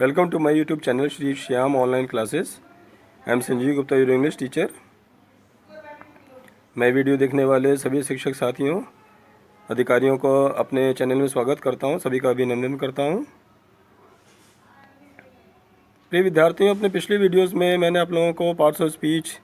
Welcome to my YouTube channel Shri Shyam online classes. I am Sanjeev Gupta, your English teacher. मैं video देखने वाले सभी शिक्षक साथियों, अधिकारियों को अपने चैनल में स्वागत करता हूं, सभी का अभिनंदन करता हूं। प्रिय विद्यार्थियों, अपने पिछले वीडियोस में मैंने आप लोगों को parts of speech,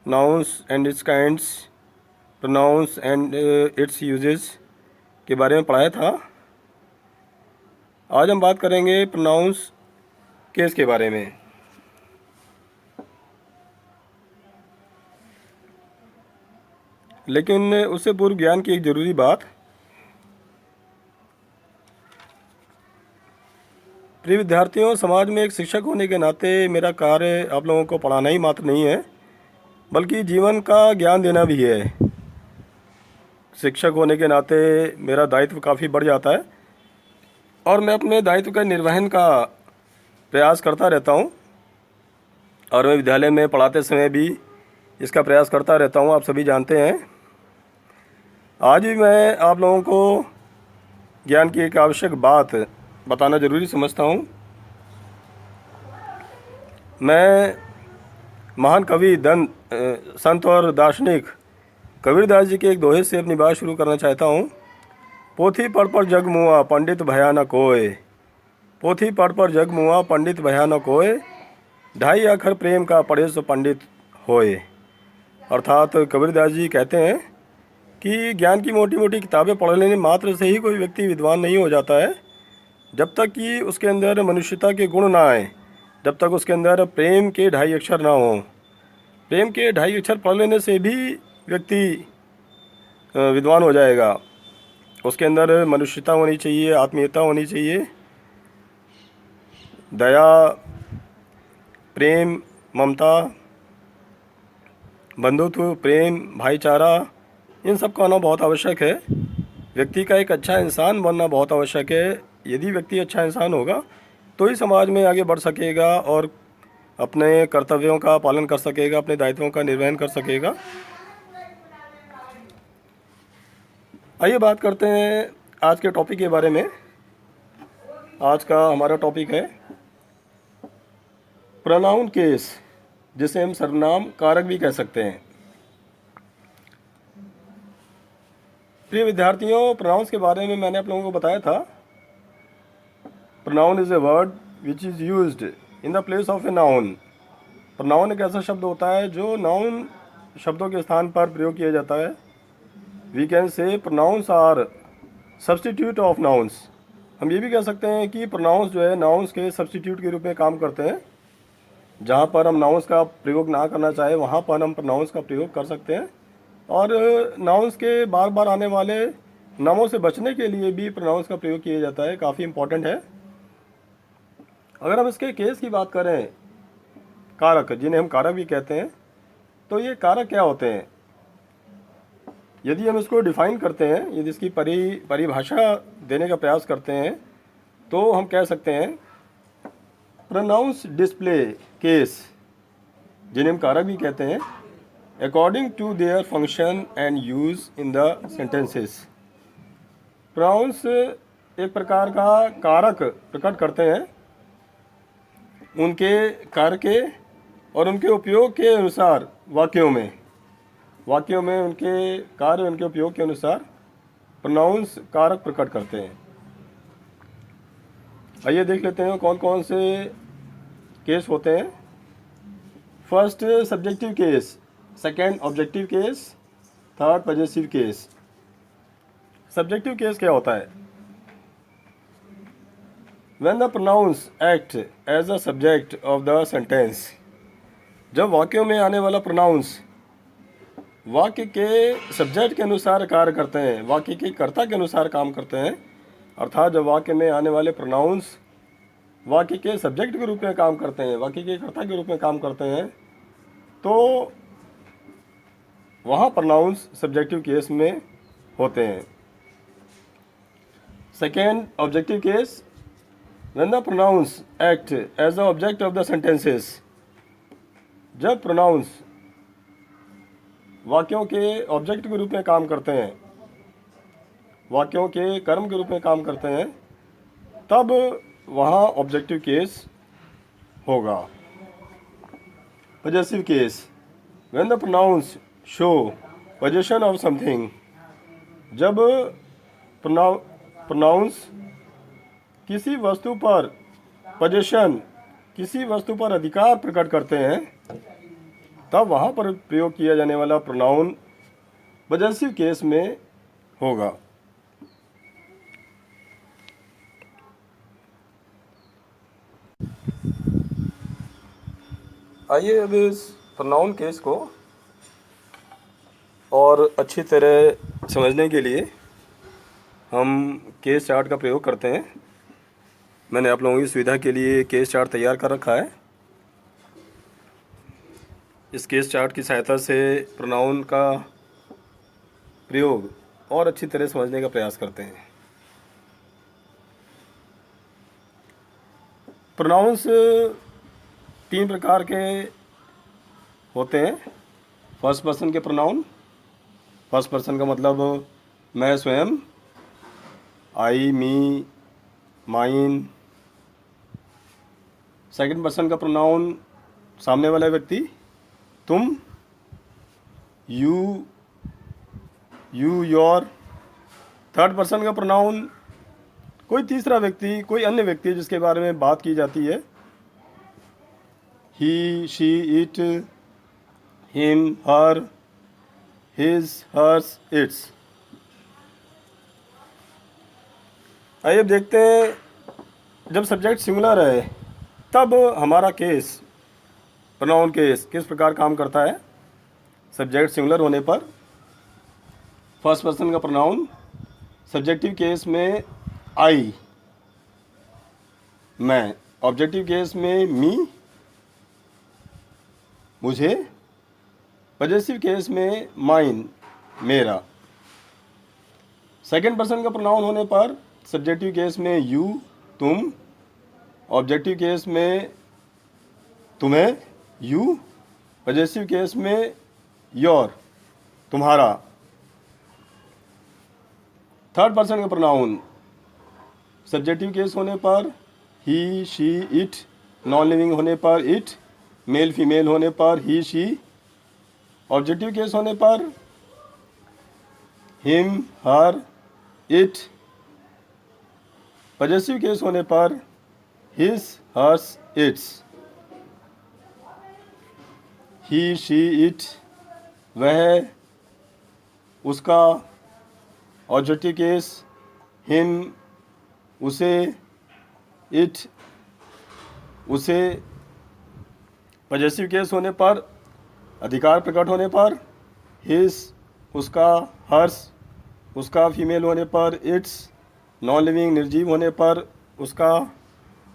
nouns and it's kinds, pronouns and it's uses के बारे में पढ़ाया था। आज हम बात करेंगे प्रोनाउंस केस के बारे में। लेकिन उससे पूर्व ज्ञान की एक ज़रूरी बात। प्रिय विद्यार्थियों, समाज में एक शिक्षक होने के नाते मेरा कार्य आप लोगों को पढ़ाना ही मात्र नहीं है, बल्कि जीवन का ज्ञान देना भी है। शिक्षक होने के नाते मेरा दायित्व काफ़ी बढ़ जाता है और मैं अपने दायित्व का निर्वहन का प्रयास करता रहता हूँ और मैं विद्यालय में पढ़ाते समय भी इसका प्रयास करता रहता हूँ, आप सभी जानते हैं। आज भी मैं आप लोगों को ज्ञान की एक आवश्यक बात बताना ज़रूरी समझता हूँ। मैं महान कवि संत और दार्शनिक कबीरदास जी के एक दोहे से अपनी बात शुरू करना चाहता हूँ। पोथी पढ़ पर जग मुआ पंडित भया न कोय, पोथी पढ़ पर जग मुआ पंडित भया न कोय, ढाई अक्षर प्रेम का पढ़े सो पंडित होए। अर्थात कबीरदास जी कहते हैं कि ज्ञान की मोटी मोटी किताबें पढ़ लेने मात्र से ही कोई व्यक्ति विद्वान नहीं हो जाता है। जब तक कि उसके अंदर मनुष्यता के गुण ना आए, जब तक उसके अंदर प्रेम के ढाई अक्षर ना हों। प्रेम के ढाई अक्षर पढ़ लेने से भी व्यक्ति विद्वान हो जाएगा। उसके अंदर मनुष्यता होनी चाहिए, आत्मीयता होनी चाहिए, दया, प्रेम, ममता, बंधुत्व, प्रेम, भाईचारा, इन सब का होना बहुत आवश्यक है। व्यक्ति का एक अच्छा इंसान बनना बहुत आवश्यक है। यदि व्यक्ति अच्छा इंसान होगा तो ही समाज में आगे बढ़ सकेगा और अपने कर्तव्यों का पालन कर सकेगा, अपने दायित्वों का निर्वहन कर सकेगा। आइए बात करते हैं आज के टॉपिक के बारे में। आज का हमारा टॉपिक है प्रोनाउन केस, जिसे हम सर्वनाम कारक भी कह सकते हैं। प्रिय विद्यार्थियों, प्रोनाउंस के बारे में मैंने आप लोगों को बताया था। Pronoun is a word which is used in the place of a noun. Pronoun एक ऐसा शब्द होता है जो नाउन शब्दों के स्थान पर प्रयोग किया जाता है। We can say pronouns are substitute of nouns. हम ये भी कह सकते हैं कि प्रोनाउंस जो है नाउन्स के सब्स्टिट्यूट के रूप में काम करते हैं। जहाँ पर हम नाउन्स का प्रयोग ना करना चाहें वहाँ पर हम प्रोनाउंस का प्रयोग कर सकते हैं। और नाउन्स के बार बार आने वाले नामों से बचने के लिए भी प्रोनाउंस का प्रयोग किया जाता है। काफ़ी इम्पोर्टेंट है। अगर हम इसके केस की बात करें, कारक, जिन्हें हम कारक भी कहते हैं, तो ये कारक क्या होते हैं? यदि हम इसको डिफ़ाइन करते हैं, यदि इसकी परिभाषा देने का प्रयास करते हैं, तो हम कह सकते हैं प्रोनाउंस डिस्प्ले केस, जिन्हें हम कारक भी कहते हैं, according to their function and use in the sentences. Pronouns एक प्रकार का कारक प्रकट करते हैं, उनके कार्य के और उनके उपयोग के अनुसार वाक्यों में उनके कार्य, उनके उपयोग के अनुसार प्रोनाउंस कारक प्रकट करते हैं। आइए देख लेते हैं कौन कौन से केस होते हैं। First subjective case, second objective case, third possessive case. Subjective case क्या होता है? When the pronouns act as a subject of the sentence, जब वाक्यों में आने वाला प्रोनाउंस वाक्य के सब्जेक्ट के अनुसार कार्य करते हैं, वाक्य के कर्ता के अनुसार काम करते हैं, अर्थात जब वाक्य में आने वाले प्रोनाउंस वाक्य के सब्जेक्ट के रूप में काम करते हैं, वाक्य के कर्ता के रूप में काम करते हैं, तो वहाँ प्रोनाउंस सब्जेक्टिव केस में होते हैं। Second objective case, when the pronouns act as the object of the sentences, जब प्रोनाउंस वाक्यों के ऑब्जेक्ट के रूप में काम करते हैं, वाक्यों के कर्म के रूप में काम करते हैं, तब वहाँ ऑब्जेक्टिव केस होगा। Possessive case, when the pronounce show position of something, जब प्रोनाउंस किसी वस्तु पर पोजीशन, किसी वस्तु पर अधिकार प्रकट करते हैं, तब वहाँ पर प्रयोग किया जाने वाला प्रोनाउन पजेसिव केस में होगा। आइए अब इस प्रोनाउन केस को और अच्छी तरह समझने के लिए हम केस चार्ट का प्रयोग करते हैं। मैंने आप लोगों की सुविधा के लिए केस चार्ट तैयार कर रखा है। इस केस चार्ट की सहायता से प्रोनाउन का प्रयोग और अच्छी तरह समझने का प्रयास करते हैं। प्रोनाउंस 3 प्रकार के होते हैं। फर्स्ट पर्सन के प्रोनाउन, फर्स्ट पर्सन का मतलब मैं स्वयं, आई, मी, माइन। सेकंड पर्सन का प्रोनाउन सामने वाला व्यक्ति, तुम, यू, योर। थर्ड पर्सन का प्रोनाउन कोई तीसरा व्यक्ति, कोई अन्य व्यक्ति जिसके बारे में बात की जाती है, he, she, it, him, her, his, hers, its. आइए अब देखते हैं जब सब्जेक्ट सिंगुलर है तब हमारा केस, प्रोनाउन केस किस प्रकार काम करता है। सब्जेक्ट सिंगुलर होने पर फर्स्ट पर्सन का प्रोनाउन सब्जेक्टिव केस में आई, मैं। ऑब्जेक्टिव केस में मी, मुझे। पजेसिव केस में माइन, मेरा। सेकंड पर्सन का प्रोनाउन होने पर सब्जेक्टिव केस में यू, तुम। ऑब्जेक्टिव केस में तुम्हें, यू। पजेसिव केस में योर, तुम्हारा। थर्ड पर्सन का प्रोनाउन सब्जेक्टिव केस होने पर ही, शी, इट। नॉन लिविंग होने पर इट। मेल फीमेल होने पर ही, शी। ऑब्जेक्टिव केस होने पर him, her, it. Possessive case होने पर his, hers, its. He, she, it, वह, उसका। ऑब्जेक्टिव केस हिम, उसे, इट, उसे। पजेसिव केस होने पर अधिकार प्रकट होने पर हिज, उसका। हर्स, उसका। फीमेल होने पर इट्स। नॉन लिविंग निर्जीव होने पर उसका,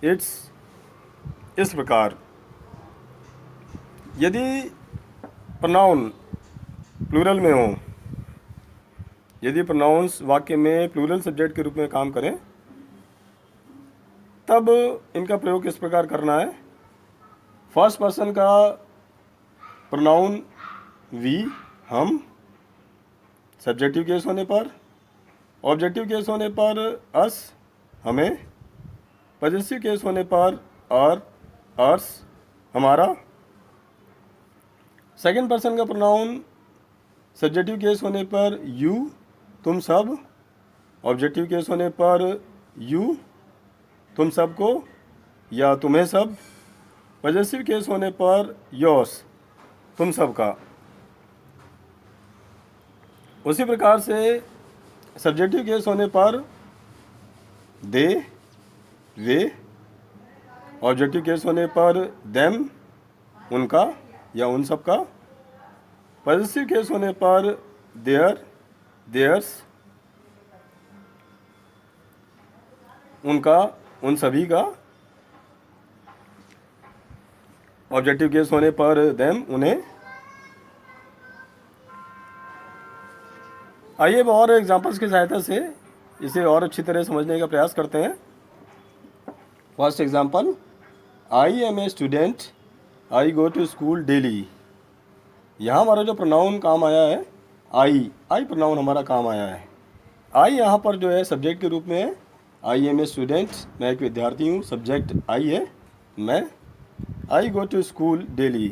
इट्स। इस प्रकार यदि प्रोनाउन प्लूरल में हो, यदि प्रोनाउंस वाक्य में प्लूरल सब्जेक्ट के रूप में काम करें, तब इनका प्रयोग किस प्रकार करना है। फर्स्ट पर्सन का प्रोनाउन वी, हम। सब्जेक्टिव केस होने पर, ऑब्जेक्टिव केस होने पर अस, हमें। पजेसिव केस होने पर आर, अर्स, हमारा। सेकंड पर्सन का प्रोनाउन सब्जेक्टिव केस होने पर यू, तुम सब। ऑब्जेक्टिव केस होने पर यू, तुम सबको या तुम्हें सब। पजेसिव केस होने पर योर्स, तुम सबका। उसी प्रकार से सब्जेक्टिव केस होने पर दे, वे। ऑब्जेक्टिव केस होने पर देम, उनका या उन सब का। पजेसिव केस होने पर देयर, देयर्स, उनका, उन सभी का। ऑब्जेक्टिव केस होने पर देम, उन्हें। आइए अब और एग्जांपल्स की सहायता से इसे और अच्छी तरह समझने का प्रयास करते हैं। First example, I am a student, I go to school daily. यहाँ हमारा जो प्रोनाउन काम आया है आई, आई प्रोनाउन हमारा काम आया है। आई यहाँ पर जो है सब्जेक्ट के रूप में है आई एम ए स्टूडेंट, मैं एक विद्यार्थी हूँ। सब्जेक्ट आई है, मैं। I go to school daily,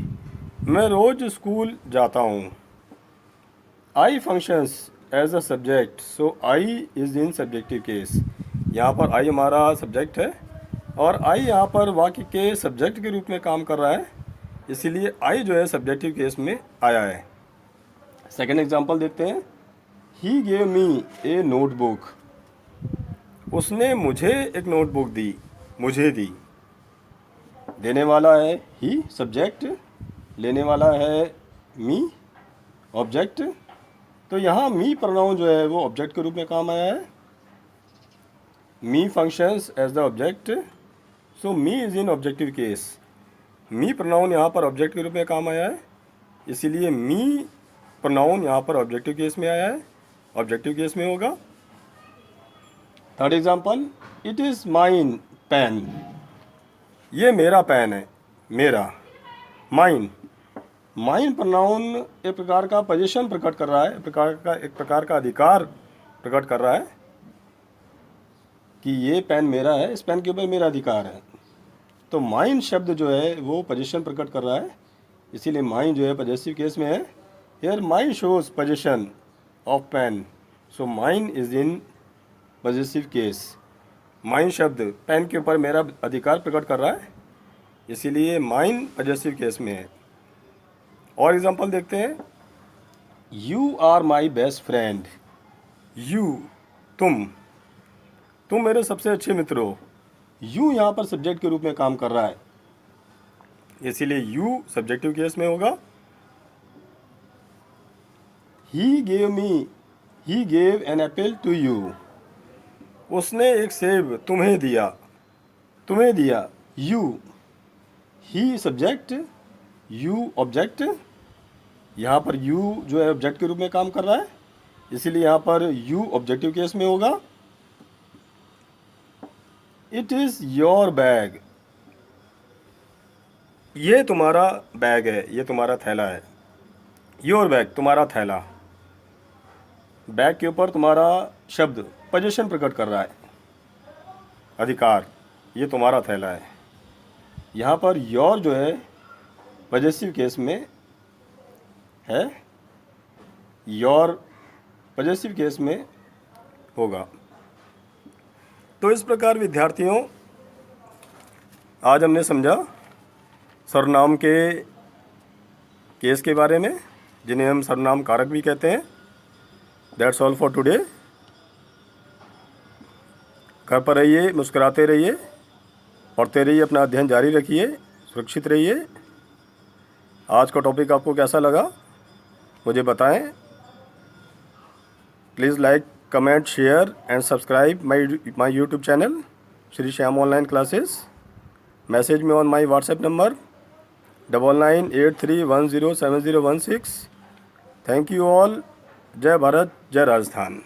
मैं रोज़ स्कूल जाता हूँ। I functions as a subject, so I is in subjective case. यहाँ पर आई हमारा सब्जेक्ट है और आई यहाँ पर वाक्य के सब्जेक्ट के रूप में काम कर रहा है, इसीलिए आई जो है सब्जेक्टिव केस में आया है। सेकेंड एग्जाम्पल देखते हैं। ही गेव मी ए नोटबुक, उसने मुझे एक नोटबुक दी, मुझे दी। देने वाला है ही सब्जेक्ट, लेने वाला है मी ऑब्जेक्ट। तो यहाँ मी प्रोनाउन जो है वो ऑब्जेक्ट के रूप में काम आया है। Me functions as the object, so me is in objective case. Me pronoun यहाँ पर ऑब्जेक्ट के रूप में काम आया है, इसीलिए मी प्रोनाउन यहाँ पर ऑब्जेक्टिव केस में आया है, ऑब्जेक्टिव केस में होगा। Third example, it is mine pen, ये मेरा पेन है, मेरा। माइन, माइन प्रोनाउन एक प्रकार का पोजीशन प्रकट कर रहा है, एक प्रकार का अधिकार प्रकट कर रहा है कि ये पेन मेरा है, इस पेन के ऊपर मेरा अधिकार है। तो माइन शब्द जो है वो पोजीशन प्रकट कर रहा है, इसीलिए माइन जो है पॉजेसिव केस में है। Here mine shows position of pen, so mine is in possessive case. Mine शब्द पेन के ऊपर मेरा अधिकार प्रकट कर रहा है, इसीलिए माइन पॉजेसिव केस में है। और एग्जांपल देखते हैं। You are my best friend, you तुम मेरे सबसे अच्छे मित्र हो। यू यहाँ पर सब्जेक्ट के रूप में काम कर रहा है, इसीलिए यू सब्जेक्टिव केस में होगा। He gave me, he gave an apple to you, उसने एक सेब तुम्हें दिया। You, he subject, you object. यहाँ पर यू जो है ऑब्जेक्ट के रूप में काम कर रहा है, इसीलिए यहाँ पर यू ऑब्जेक्टिव केस में होगा। इट इज़ योर बैग, ये तुम्हारा बैग है, ये तुम्हारा थैला है। योर बैग, तुम्हारा थैला। बैग के ऊपर तुम्हारा शब्द पोजीशन प्रकट कर रहा है, अधिकार, ये तुम्हारा थैला है। यहाँ पर योर जो है पॉजेसिव केस में है, योर पॉजेसिव केस में होगा। तो इस प्रकार विद्यार्थियों, आज हमने समझा सर्वनाम के केस के बारे में, जिन्हें हम सर्वनाम कारक भी कहते हैं। That's all for today. घर पर रहिए, मुस्कुराते रहिए, पढ़ते रहिए, अपना अध्ययन जारी रखिए, सुरक्षित रहिए। आज का टॉपिक आपको कैसा लगा मुझे बताएं। Please like, comment, share and subscribe my YouTube channel Shri Shyam online classes. Message me on my WhatsApp number 9983107016। Thank you all. जय भारत, जय राजस्थान।